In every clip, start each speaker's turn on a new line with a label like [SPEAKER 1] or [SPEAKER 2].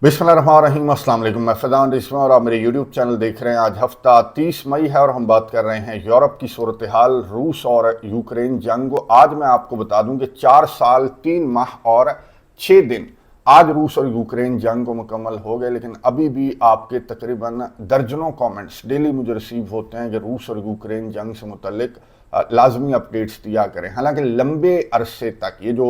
[SPEAKER 1] बिस्मिल्लाहिर्रहमानिर्रहीम, अस्सलाम वालेकुम। मैं फ़ैज़ान रिज़वान और आप मेरे यूट्यूब चैनल देख रहे हैं। आज हफ्ता 30 मई है और हम बात कर रहे हैं यूरोप की सूरत हाल, रूस और यूक्रेन जंग। आज मैं आपको बता दूं कि 4 साल 3 माह और 6 दिन आज रूस और यूक्रेन जंग को मुकम्मल हो गए, लेकिन अभी भी आपके तकरीबन दर्जनों कमेंट्स डेली मुझे रिसीव होते हैं कि रूस और यूक्रेन जंग से मुतल्लिक लाजमी अपडेट्स दिया करें। हालांकि लंबे अरसे तक ये जो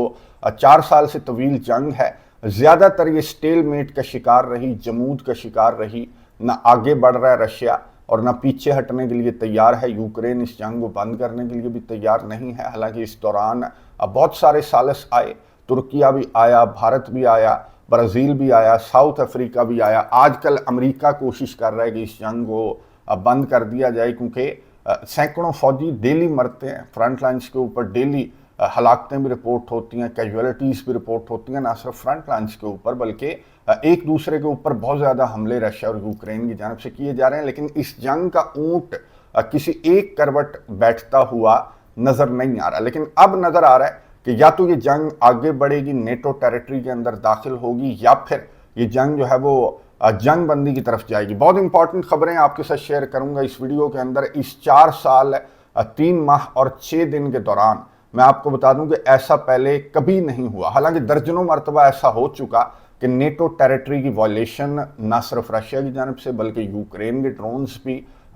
[SPEAKER 1] 4 साल से तवील जंग है, ज़्यादातर ये स्टेलमेट का शिकार रही, जमूद का शिकार रही। ना आगे बढ़ रहा है रशिया और ना पीछे हटने के लिए तैयार है। यूक्रेन इस जंग को बंद करने के लिए भी तैयार नहीं है। हालांकि इस दौरान बहुत सारे सालिस आए, तुर्किया भी आया, भारत भी आया, ब्राज़ील भी आया, साउथ अफ्रीका भी आया। आजकल अमेरिका कोशिश कर रहा है कि इस जंग को बंद कर दिया जाए, क्योंकि सैकड़ों फौजी डेली मरते हैं फ्रंट लाइन्स के ऊपर। डेली हलाकतें भी रिपोर्ट होती हैं, कैजुअलिटीज़ भी रिपोर्ट होती हैं, ना सिर्फ फ्रंट लाइन्स के ऊपर बल्कि एक दूसरे के ऊपर बहुत ज़्यादा हमले रशिया और यूक्रेन की जानब से किए जा रहे हैं। लेकिन इस जंग का ऊंट किसी एक करवट बैठता हुआ नज़र नहीं आ रहा। लेकिन अब नज़र आ रहा है कि या तो ये जंग आगे बढ़ेगी, नेटो टेरिटरी के अंदर दाखिल होगी, या फिर ये जंग जो है वो जंग बंदी की तरफ जाएगी। बहुत इंपॉर्टेंट खबरें आपके साथ शेयर करूंगा इस वीडियो के अंदर। इस 4 साल 3 माह और 6 दिन के दौरान मैं आपको बता दूं कि ऐसा पहले कभी नहीं हुआ। हालांकि दर्जनों मरतबा ऐसा हो चुका कि नेटो टेरिटरी की वायलेशन न सिर्फ रशिया की जानब से बल्कि यूक्रेन के ड्रोन्स भी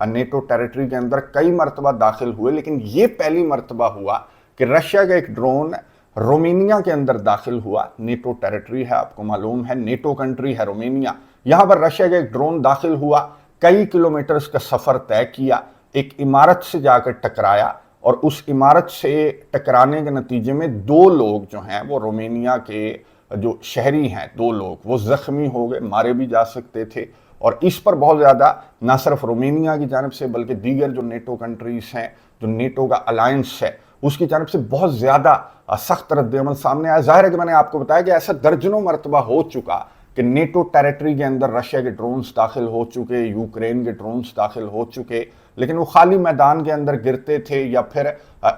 [SPEAKER 1] नेटो टेरिटरी के अंदर कई मरतबा दाखिल हुए। लेकिन ये पहली मरतबा हुआ कि रशिया का एक ड्रोन रोमेनिया के अंदर दाखिल हुआ। नेटो टेरिटरी है, आपको मालूम है, नेटो कंट्री है रोमेनिया। यहां पर रशिया का एक ड्रोन दाखिल हुआ, कई किलोमीटर्स का सफर तय किया, एक इमारत से जाकर टकराया और उस इमारत से टकराने के नतीजे में 2 लोग जो हैं वो रोमेनिया के जो शहरी हैं, 2 लोग वो ज़ख्मी हो गए, मारे भी जा सकते थे। और इस पर बहुत ज़्यादा ना सिर्फ रोमेनिया की जानब से बल्कि दीगर जो नेटो कंट्रीज़ हैं, जो नेटो का अलायंस है, उसकी जानब से बहुत ज़्यादा सख्त रद्द-ए-अमल सामने आया। ज़ाहिर है कि मैंने आपको बताया कि ऐसा दर्जनों मरतबा हो चुका कि नेटो टेरिटरी के अंदर रशिया के ड्रोन्स दाखिल हो चुके, यूक्रेन के ड्रोन्स दाखिल हो चुके, लेकिन वो खाली मैदान के अंदर गिरते थे या फिर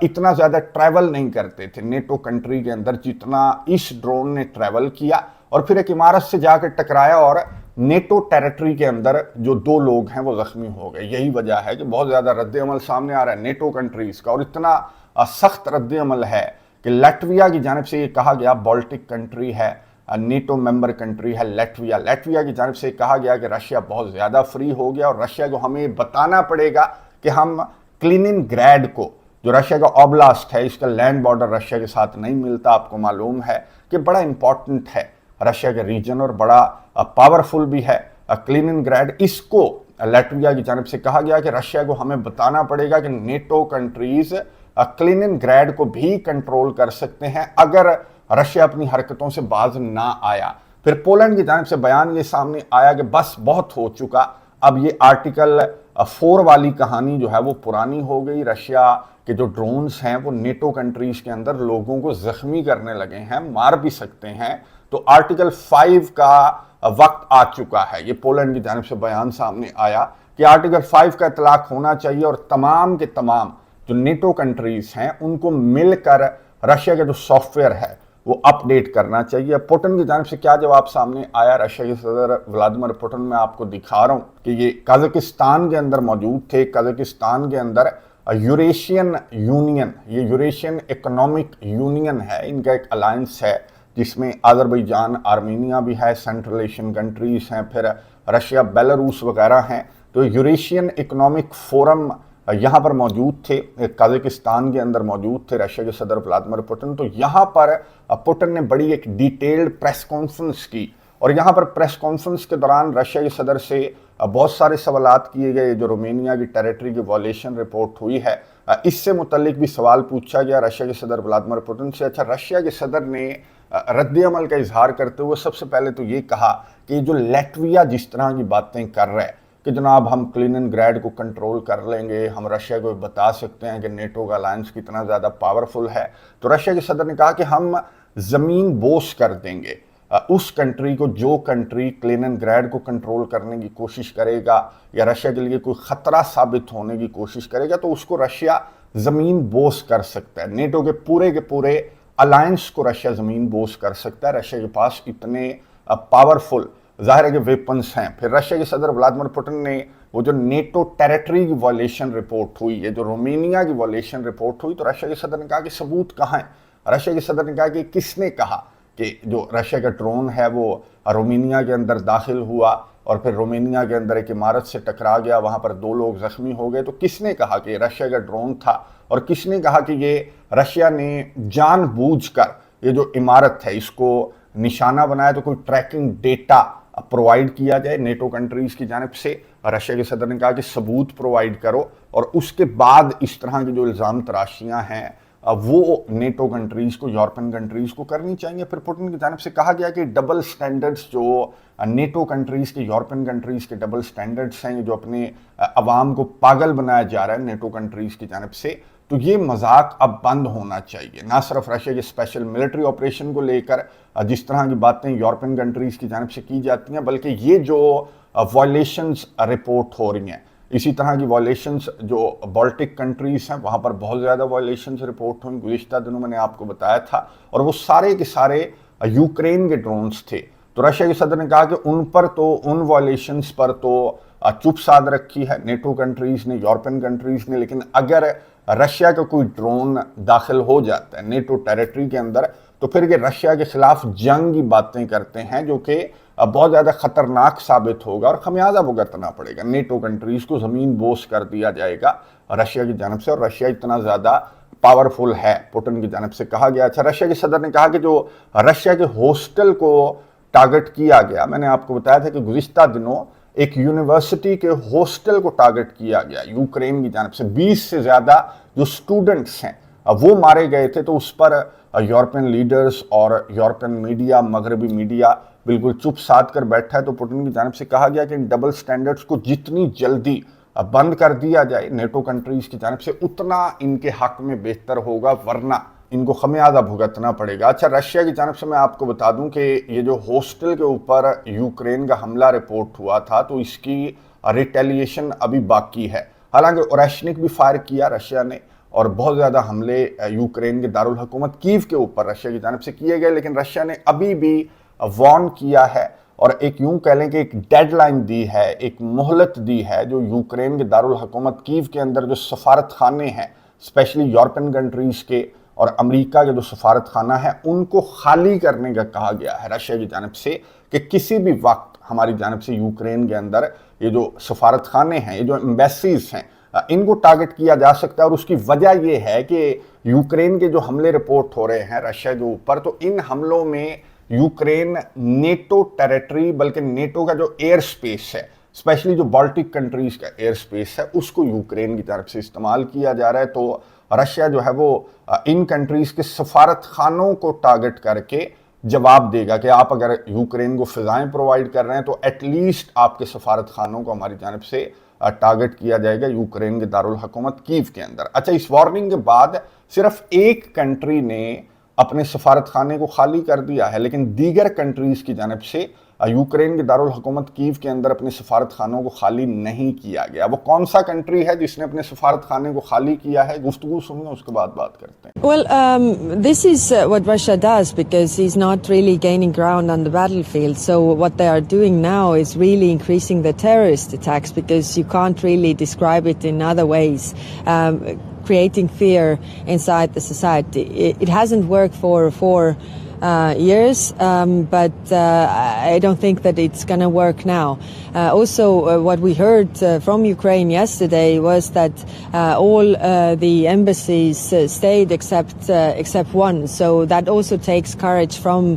[SPEAKER 1] इतना ज़्यादा ट्रैवल नहीं करते थे नेटो कंट्री के अंदर जितना इस ड्रोन ने ट्रैवल किया, और फिर एक इमारत से जाकर टकराया और नेटो टेरिटरी के अंदर जो 2 लोग हैं वो ज़ख्मी हो गए। यही वजह है कि बहुत ज़्यादा रद्द-ए-अमल सामने आ रहा है नेटो कंट्रीज़ का, और इतना सख्त रद्द-ए-अमल है कि लैटविया की जानब से ये कहा गया, बाल्टिक कंट्री है, नेटो मेंबर कंट्री है लैटविया की जानब से कहा गया कि रशिया बहुत ज़्यादा फ्री हो गया और रशिया को हमें बताना पड़ेगा कि हम कलिनिनग्राड को, जो रशिया का ओब्लास्ट है, इसका लैंड बॉर्डर रशिया के साथ नहीं मिलता, आपको मालूम है कि बड़ा इंपॉर्टेंट है रशिया का रीजन और बड़ा पावरफुल भी है कलिनिनग्राड। इसको लैटविया की जानब से कहा गया कि रशिया को हमें बताना पड़ेगा कि नेटो कंट्रीज़ कलिनिनग्राड को भी कंट्रोल कर सकते हैं अगर रशिया अपनी हरकतों से बाज ना आया। फिर पोलैंड की जानब से बयान ये सामने आया कि बस बहुत हो चुका, अब ये आर्टिकल 4 वाली कहानी जो है वो पुरानी हो गई। रशिया के जो ड्रोन्स हैं वो नेटो कंट्रीज के अंदर लोगों को जख्मी करने लगे हैं, मार भी सकते हैं, तो आर्टिकल 5 का वक्त आ चुका है। ये पोलैंड की जानब से बयान सामने आया कि आर्टिकल 5 का इतलाक होना चाहिए और तमाम के तमाम जो नेटो कंट्रीज हैं उनको मिलकर रशिया का जो सॉफ्टवेयर है वो अपडेट करना चाहिए। पुतिन की जानब से क्या जवाब सामने आया, रशिया के सदर व्लादिमीर पुतिन, मैं आपको दिखा रहा हूँ कि ये कजाकिस्तान के अंदर मौजूद थे। कजाकिस्तान के अंदर यूरेशियन यूनियन, ये यूरेशियन इकोनॉमिक यूनियन है, इनका एक अलायंस है जिसमें अज़रबैजान, आर्मीनिया भी है, सेंट्रल एशियन कंट्रीज हैं, फिर रशिया, बेलारूस वगैरह हैं। तो यूरेशियन इकोनॉमिक फोरम यहाँ पर मौजूद थे, कजाकिस्तान के अंदर मौजूद थे रशिया के सदर व्लादिमीर पुतिन। तो यहाँ पर पुतिन ने बड़ी एक डिटेल्ड प्रेस कॉन्फ्रेंस की और यहाँ पर प्रेस कॉन्फ्रेंस के दौरान रशिया के सदर से बहुत सारे सवालात किए गए। जो रोमेनिया की टेरिटरी की वायलेशन रिपोर्ट हुई है, इससे मुतल्लिक भी सवाल पूछा गया रशिया के सदर व्लादिमीर पुतिन से। अच्छा, रशिया के सदर ने रद्द-ए-अमल का इजहार करते हुए सबसे पहले तो ये कहा कि जो लैटविया जिस तरह की बातें कर रहा है कि जनाब हम कलिनिनग्राड को कंट्रोल कर लेंगे, हम रशिया को बता सकते हैं कि नेटो का अलायंस कितना ज़्यादा पावरफुल है, तो रशिया के सदर ने कहा कि हम ज़मीन बोस कर देंगे उस कंट्री को जो कंट्री कलिनिनग्राड को कंट्रोल करने की कोशिश करेगा या रशिया के लिए कोई ख़तरा साबित होने की कोशिश करेगा, तो उसको रशिया ज़मीन बोस कर सकता है। नेटो के पूरे अलायंस को रशिया ज़मीन बोस कर सकता है। रशिया के पास इतने पावरफुल ظاہر ہے کہ ویپنس ہیں. پھر رشیا کے صدر ولادیمیر پوٹن نے وہ جو نیٹو ٹیریٹری کی وائلیشن رپورٹ ہوئی ہے, جو رومینیا کی وائلیشن رپورٹ ہوئی, تو رشیا کے صدر نے کہا کہ ثبوت کہاں ہیں. رشیا کے صدر نے کہا کہ کس نے کہا کہ جو رشیا کا ڈرون ہے وہ رومینیا کے اندر داخل ہوا اور پھر رومینیا کے اندر ایک عمارت سے ٹکرا گیا, وہاں پر 2 لوگ زخمی ہو گئے. تو کس نے کہا کہ رشیا کا ڈرون تھا, اور کس نے کہا کہ یہ رشیا نے جان بوجھ کر یہ جو عمارت ہے اس کو نشانہ بنایا؟ تو کوئی ٹریکنگ ڈیٹا پرووائڈ کیا جائے نیٹو کنٹریز کی جانب سے. رشیا کے صدر نے کہا کہ ثبوت پرووائڈ کرو, اور اس کے بعد اس طرح کی جو الزام تراشیاں ہیں وہ نیٹو کنٹریز کو, یورپین کنٹریز کو کرنی چاہیے. پھر پوٹن کی جانب سے کہا گیا کہ ڈبل سٹینڈرڈز جو نیٹو کنٹریز کے, یورپین کنٹریز کے ڈبل سٹینڈرڈز ہیں, جو اپنے عوام کو پاگل بنایا جا رہا ہے نیٹو کنٹریز کی جانب سے, تو یہ مذاق اب بند ہونا چاہیے. نہ صرف رشیا کے اسپیشل ملٹری آپریشن کو لے کر جس طرح کی باتیں یورپین کنٹریز کی جانب سے کی جاتی ہیں, بلکہ یہ جو وائلیشنز رپورٹ ہو رہی ہیں, اسی طرح کی وائلیشنز جو بالٹک کنٹریز ہیں وہاں پر بہت زیادہ وائلیشنز رپورٹ ہوئیں گزشتہ دنوں, میں نے آپ کو بتایا تھا, اور وہ سارے کے سارے یوکرین کے ڈرونز تھے. تو رشیا کے صدر نے کہا کہ ان پر تو, ان وائلیشنز پر تو چپ سادھ رکھی ہے نیٹو کنٹریز نے, یورپین کنٹریز نے, لیکن اگر رشیا کا کوئی ڈرون داخل ہو جاتا ہے نیٹو ٹیریٹری کے اندر تو پھر یہ رشیا کے خلاف جنگ کی باتیں کرتے ہیں, جو کہ بہت زیادہ خطرناک ثابت ہوگا اور خمیازہ بھگتنا پڑے گا. نیٹو کنٹریز کو زمین بوس کر دیا جائے گا رشیا کی جانب سے, اور رشیا اتنا زیادہ پاورفل ہے, پوٹن کی جانب سے کہا گیا. اچھا, رشیا کے صدر نے کہا کہ جو رشیا کے ہاسٹل کو ٹارگٹ کیا گیا, میں نے آپ کو بتایا تھا کہ گزشتہ دنوں ایک یونیورسٹی کے ہاسٹل کو ٹارگٹ کیا گیا یوکرین کی جانب سے. 20 سے زیادہ جو سٹوڈنٹس ہیں وہ مارے گئے تھے. تو اس پر یورپین لیڈرز اور یورپین میڈیا, مغربی میڈیا بالکل چپ سادھ کر بیٹھا ہے. تو پوٹن کی جانب سے کہا گیا کہ ان ڈبل سٹینڈرڈز کو جتنی جلدی بند کر دیا جائے نیٹو کنٹریز کی جانب سے, اتنا ان کے حق میں بہتر ہوگا, ورنہ ان کو خمیازہ بھگتنا پڑے گا. اچھا, رشیا کی جانب سے میں آپ کو بتا دوں کہ یہ جو ہاسٹل کے اوپر یوکرین کا حملہ رپورٹ ہوا تھا, تو اس کی ریٹیلیشن ابھی باقی ہے. حالانکہ اوریشنک بھی فائر کیا رشیا نے, اور بہت زیادہ حملے یوکرین کے دارالحکومت کیو کے اوپر رشیا کی جانب سے کیے گئے, لیکن رشیا نے ابھی بھی وارن کیا ہے اور ایک یوں کہہ لیں کہ ایک ڈیڈ لائن دی ہے, ایک مہلت دی ہے, جو یوکرین کے دارالحکومت کیو کے اندر جو سفارت خانے ہیں, اسپیشلی یورپین کنٹریز کے اور امریکہ کے جو سفارت خانہ ہے, ان کو خالی کرنے کا کہا گیا ہے رشیا کی جانب سے, کہ کسی بھی وقت ہماری جانب سے یوکرین کے اندر یہ جو سفارت خانے ہیں, یہ جو ایمبیسیز ہیں, ان کو ٹارگٹ کیا جا سکتا ہے. اور اس کی وجہ یہ ہے کہ یوکرین کے جو حملے رپورٹ ہو رہے ہیں رشیا کے اوپر, تو ان حملوں میں یوکرین نیٹو ٹیریٹری, بلکہ نیٹو کا جو ایئر سپیس ہے, اسپیشلی جو بالٹک کنٹریز کا ایئر سپیس ہے, اس کو یوکرین کی طرف سے استعمال کیا جا رہا ہے. تو رشیا جو ہے وہ ان کنٹریز کے سفارت خانوں کو ٹارگٹ کر کے جواب دے گا کہ آپ اگر یوکرین کو فضائیں پرووائڈ کر رہے ہیں تو ایٹ لیسٹ آپ کے سفارت خانوں کو ہماری جانب سے ٹارگٹ کیا جائے گا یوکرین کے دارالحکومت کیو کے اندر. اچھا, اس وارننگ کے بعد صرف ایک کنٹری نے اپنے سفارت خانے کو خالی کر دیا ہے, لیکن دیگر کنٹریز کی جانب سے یوکرین کے دارالحکومت کیو کے اندر اپنے سفارت خانوں کو خالی نہیں کیا گیا. وہ کون سا کنٹری ہے جس نے اپنے سفارت خانے کو خالی کیا ہے؟ گفتگو سنیں, اس کے بعد بات کرتے ہیں.
[SPEAKER 2] Well, this is what Russia does because he's not really gaining ground on the battlefield. So what they are doing now is really increasing the terrorist attacks because you can't really describe it in other ways. Creating fear inside the society. It hasn't worked for years, but I don't think that it's going to work now. Also, what we heard from Ukraine yesterday was that all the embassies stayed except one. So that also takes courage from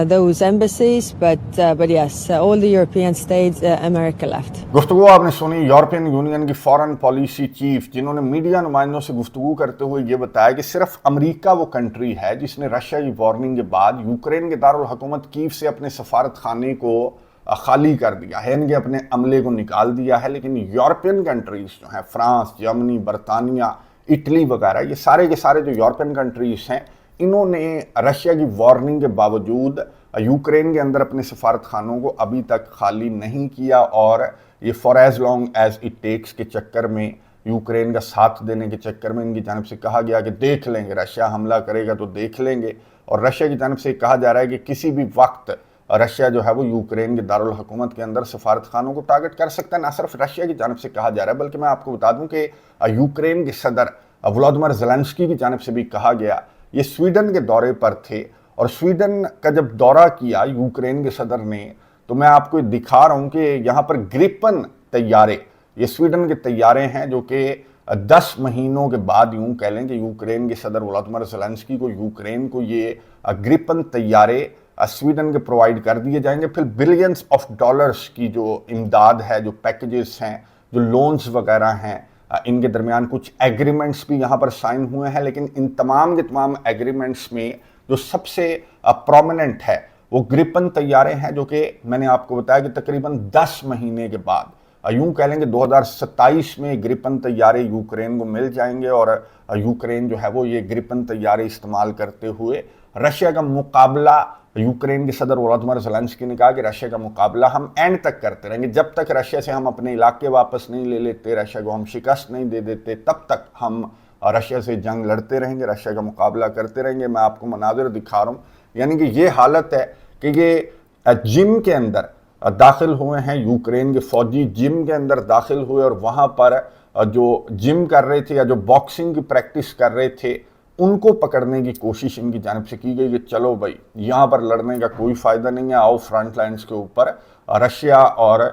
[SPEAKER 2] those embassies. But yes, all the European states, America left.
[SPEAKER 1] گفتگو آپ نے سنی European union کی foreign policy chief, جنہوں نے media نمائندوں سے گفتگو کرتے ہوئے یہ بتایا کہ صرف امریکہ وہ کنٹری ہے جس نے رشیا کی وارننگ کے بعد یوکرین کے دارالحکومت کیو سے اپنے سفارت خانے کو خالی کر دیا ہے, ان کے اپنے عملے کو نکال دیا ہے. لیکن یورپین کنٹریز جو ہیں, فرانس, جرمنی, برطانیہ, اٹلی وغیرہ, یہ سارے کے سارے جو یورپین کنٹریز ہیں, انہوں نے رشیا کی وارننگ کے باوجود یوکرین کے اندر اپنے سفارت خانوں کو ابھی تک خالی نہیں کیا, اور یہ far as long as it takes کے چکر میں, یوکرین کا ساتھ دینے کے چکر میں ان کی جانب سے کہا گیا کہ دیکھ لیں گے, رشیا حملہ کرے گا تو دیکھ لیں گے. اور رشیا کی جانب سے کہا جا رہا ہے کہ کسی بھی وقت रशिया जो है वो यूक्रेन के दारुल हुकूमत के अंदर सफारत खानों को टारगेट कर सकता है। ना सिर्फ रशिया की जानिब से कहा जा रहा है, बल्कि मैं आपको बता दूं कि यूक्रेन के सदर व्लादिमीर ज़ेलेंस्की की जानिब से भी कहा गया, ये स्वीडन के दौरे पर थे और स्वीडन का जब दौरा किया यूक्रेन के सदर ने, तो मैं आपको दिखा रहा हूं कि यहाँ पर ग्रिपन तैयारे, ये स्वीडन के तैयारे हैं जो कि 10 महीनों के बाद यूं कह लें कि यूक्रेन के सदर व्लादिमीर ज़ेलेंस्की को, यूक्रेन को ये ग्रिपन तैयारे स्वीडन के प्रोवाइड कर दिए जाएंगे। फिर बिलियंस ऑफ डॉलर्स की जो इमदाद है, जो पैकेजेस हैं, जो लोन्स वगैरह हैं, इनके दरमियान कुछ एग्रीमेंट्स भी यहाँ पर साइन हुए हैं। लेकिन इन तमाम के तमाम एग्रीमेंट्स में जो सबसे प्रोमिनेंट है वो ग्रिपन तैयारे हैं, जो कि मैंने आपको बताया कि तकरीबन 10 महीने के बाद, यूं कह लेंगे 2027 में ग्रिपन तैयारे यूक्रेन को मिल जाएंगे और यूक्रेन जो है वो ये ग्रिपन तैयारे इस्तेमाल करते हुए रशिया का मुकाबला, यूक्रेन के सदर व्लादिमीर ज़ेलेंस्की ने कहा कि रशिया का मुकाबला हम एंड तक करते रहेंगे, जब तक रशिया से हम अपने इलाके वापस नहीं ले लेते, रशिया को हम शिकस्त नहीं दे देते, तब तक हम रशिया से जंग लड़ते रहेंगे, रशिया का मुकाबला करते रहेंगे। मैं आपको मनाज़िर दिखा रहा हूँ, यानी कि ये हालत है कि ये जिम के अंदर दाखिल हुए हैं, यूक्रेन के फौजी जिम के अंदर दाखिल हुए और वहाँ पर जो जिम कर रहे थे या जो बॉक्सिंग की प्रैक्टिस कर रहे थे, उनको पकड़ने की कोशिश इनकी जानिब से की गई कि चलो भाई यहाँ पर लड़ने का कोई फ़ायदा नहीं है, आओ फ्रंट लाइन्स के ऊपर रशिया और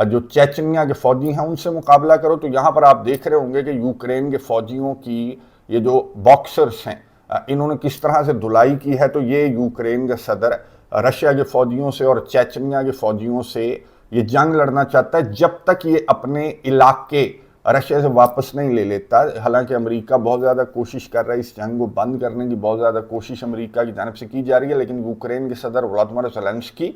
[SPEAKER 1] जो चेचनिया के फ़ौजी हैं उनसे मुकाबला करो। तो यहाँ पर आप देख रहे होंगे कि यूक्रेन के फ़ौजियों की ये जो बॉक्सर्स हैं, इन्होंने किस तरह से धुलाई की है। तो ये यूक्रेन का सदर रशिया के फ़ौजियों से और चेचनिया के फ़ौजियों से ये जंग लड़ना चाहता है जब तक ये अपने इलाके रशिया से वापस नहीं ले लेता। हालांकि अमेरिका बहुत ज़्यादा कोशिश कर रहा है, इस जंग को बंद करने की बहुत ज़्यादा कोशिश अमेरिका की जानिब से की जा रही है, लेकिन यूक्रेन के सदर व्लादिमीर ज़ेलेंस्की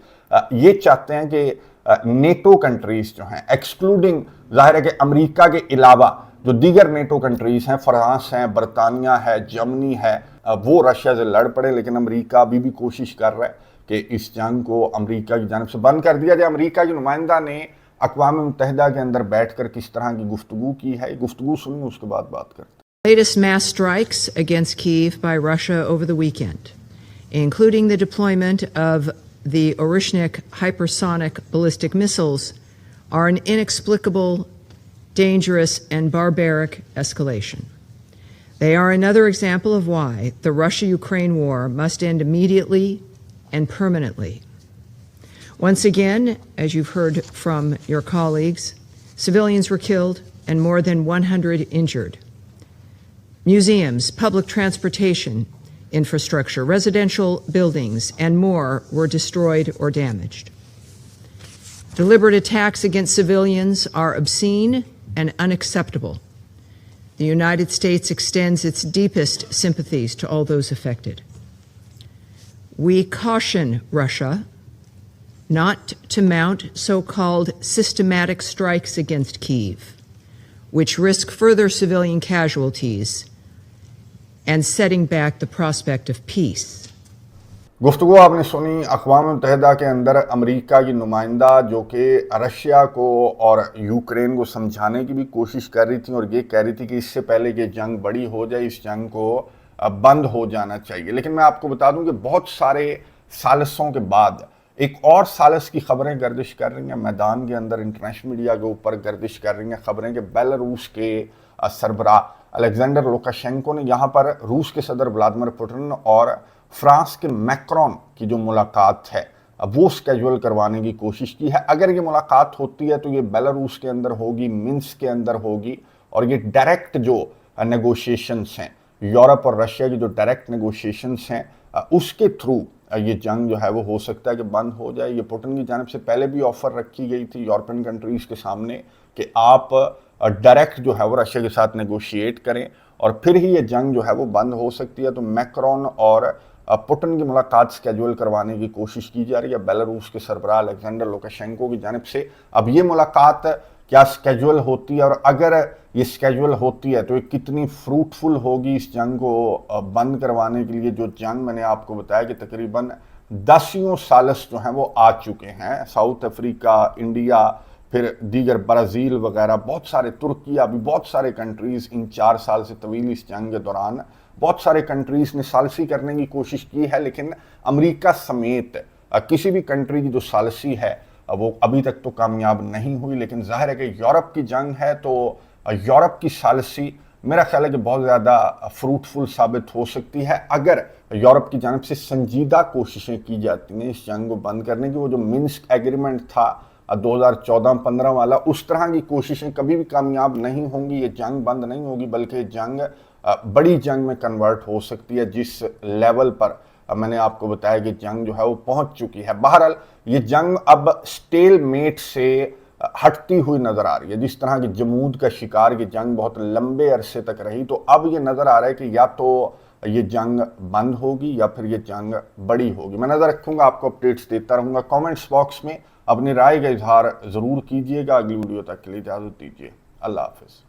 [SPEAKER 1] ये चाहते हैं कि नेटो कंट्रीज़ जो हैं, एक्सक्लूडिंग ज़ाहिर है कि अमेरिका के अलावा जो दीगर नेटो कंट्रीज़ हैं, फ्रांस हैं, बरतानिया है, जर्मनी है, वो रशिया से लड़ पड़े। लेकिन अमेरिका अभी भी कोशिश कर रहा है कि इस जंग को अमेरिका की जानिब से बंद कर दिया जाए। अमेरिका की नुमाइंदा ने अक़वाम मुत्तहिदा के अंदर बैठकर किस तरह की गुफ्तगू की है, गुफ्तगू सुनिए, उसके बाद बात करते हैं।
[SPEAKER 3] Latest mass strikes against Kyiv by Russia over the weekend, including the deployment of the Orishnik hypersonic ballistic missiles, are an inexplicable, dangerous, and barbaric escalation. They are another example of why the Russia-Ukraine war must end immediately and permanently. Once again, as you've heard from your colleagues, civilians were killed and more than 100 injured. Museums, public transportation infrastructure, residential buildings, and more were destroyed or damaged. Deliberate attacks against civilians are obscene and unacceptable. The United States extends its deepest sympathies to all those affected. We caution Russia not to mount so-called systematic strikes against Kyiv, which risk further civilian casualties and setting back the prospect of peace.
[SPEAKER 1] गुफ्तगू आपने सुनी अक़वाम मुत्तहिदा के अंदर America की नुमाइंदा जो कि Russia को और यूक्रेन को समझाने की भी कोशिश कर रही थी और ये कह रही थी कि इससे पहले कि जंग बड़ी हो जाए, इस जंग को बंद हो जाना चाहिए। लेकिन मैं आपको बता दूं कि बहुत सारे सालसों के बाद एक और सालस की खबरें गर्दिश कर रही हैं मैदान के अंदर, इंटरनेशनल मीडिया के ऊपर गर्दिश कर रही हैं खबरें कि बेलारूस के सरबराह अलेक्जेंडर लुकाशेंको ने यहाँ पर रूस के सदर व्लादिमीर पुतिन और फ्रांस के मैक्रोन की जो मुलाकात है वो स्केजुअल करवाने की कोशिश की है। अगर ये मुलाकात होती है तो ये बेलारूस के अंदर होगी, मिन्स्क के अंदर होगी और ये डायरेक्ट जो नेगोशिएशंस हैं, यूरोप और रशिया की जो डायरेक्ट नेगोशिएशंस हैं, उसके थ्रू ये जंग जो है वो हो सकता है कि बंद हो जाए। ये पुतिन की जानिब से पहले भी ऑफर रखी गई थी यूरोपियन कंट्रीज़ के सामने कि आप डायरेक्ट जो है वो रशिया के साथ नेगोशिएट करें और फिर ही ये जंग जो है वो बंद हो सकती है। तो मैक्रोन और पुतिन की मुलाकात स्केजुअल करवाने की कोशिश की जा रही है बेलारूस के सरबराह अलेक्जेंडर लुकाशेंको की जानिब से। अब ये मुलाकात क्या स्केजुअल होती है और अगर ये स्केजुअल होती है तो ये कितनी फ्रूटफुल होगी इस जंग को बंद करवाने के लिए, जो जंग मैंने आपको बताया कि तकरीबन 10 सालस जो हैं वो आ चुके हैं। साउथ अफ्रीका, इंडिया, फिर दीगर ब्राज़ील वगैरह, बहुत सारे तुर्किया भी, बहुत सारे कंट्रीज़ इन 4 साल से तवील इस जंग के दौरान बहुत सारे कंट्रीज़ ने सालसी करने की कोशिश की है। लेकिन अमेरिका समेत किसी भी कंट्री की जो सालिसी है वो अभी तक तो कामयाब नहीं हुई, लेकिन जाहिर है कि यूरोप की जंग है तो यूरोप की सालिसी मेरा ख्याल है कि बहुत ज़्यादा फ्रूटफुल साबित हो सकती है अगर यूरोप की जानब से संजीदा कोशिशें की जाती हैं इस जंग को बंद करने की। वो जो मिन्स्क एग्रीमेंट था 2014-15 वाला, उस तरह की कोशिशें कभी भी कामयाब नहीं होंगी, ये जंग बंद नहीं होगी, बल्कि जंग बड़ी जंग में कन्वर्ट हो सकती है जिस लेवल पर मैंने आपको बताया कि जंग जो है वो पहुंच चुकी है। बहरहाल ये जंग अब स्टेल मेट से हटती हुई नजर आ रही है। जिस तरह की जमूद का शिकार की जंग बहुत लंबे अरसे तक रही, तो अब ये नजर आ रहा है कि या तो ये जंग बंद होगी या फिर ये जंग बड़ी होगी। मैं नजर रखूंगा, आपको अपडेट्स देता रहूंगा। कमेंट्स बॉक्स में अपनी राय का इजहार जरूर कीजिएगा। अगली वीडियो तक के लिए इजाजत दीजिए। अल्लाह हाफिज।